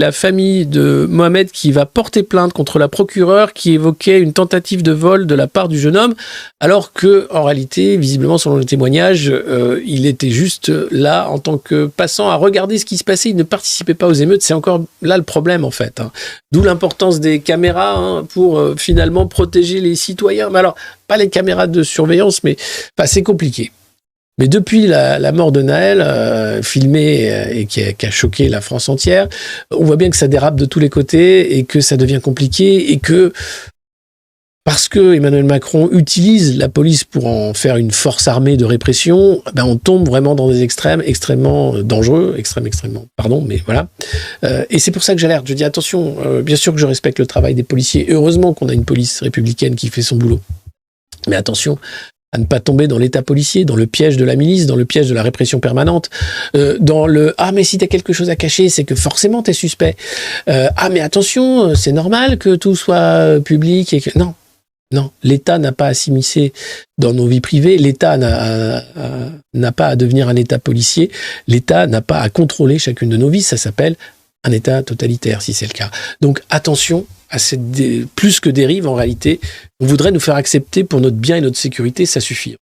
la famille de Mohamed qui va porter plainte contre la procureure qui évoquait une tentative de vol de la part du jeune homme, alors que, en réalité, visiblement, selon le témoignage, il était juste là en tant que passant à regarder ce qui se passait. Il ne participait pas aux émeutes. C'est encore là le problème, en fait. D'où l'importance des caméras pour finalement protéger les citoyens. Mais alors, pas les caméras de surveillance, mais c'est compliqué. Mais depuis la mort de Naël, filmée et qui a choqué la France entière, on voit bien que ça dérape de tous les côtés et que ça devient compliqué et que parce que Emmanuel Macron utilise la police pour en faire une force armée de répression, on tombe vraiment dans des extrêmes extrêmement dangereux, mais voilà. Et c'est pour ça que j'alerte. Je dis attention, bien sûr que je respecte le travail des policiers. Heureusement qu'on a une police républicaine qui fait son boulot. Mais attention à ne pas tomber dans l'état policier, dans le piège de la milice, dans le piège de la répression permanente, dans le « Ah, mais si t'as quelque chose à cacher, c'est que forcément t'es suspect. Ah, mais attention, c'est normal que tout soit public. » et que... Non, l'État n'a pas à s'immiscer dans nos vies privées, l'État n'a pas à devenir un État policier, l'État n'a pas à contrôler chacune de nos vies, ça s'appelle un État totalitaire, si c'est le cas. Donc attention à cette plus que dérive, en réalité, on voudrait nous faire accepter pour notre bien et notre sécurité, ça suffit.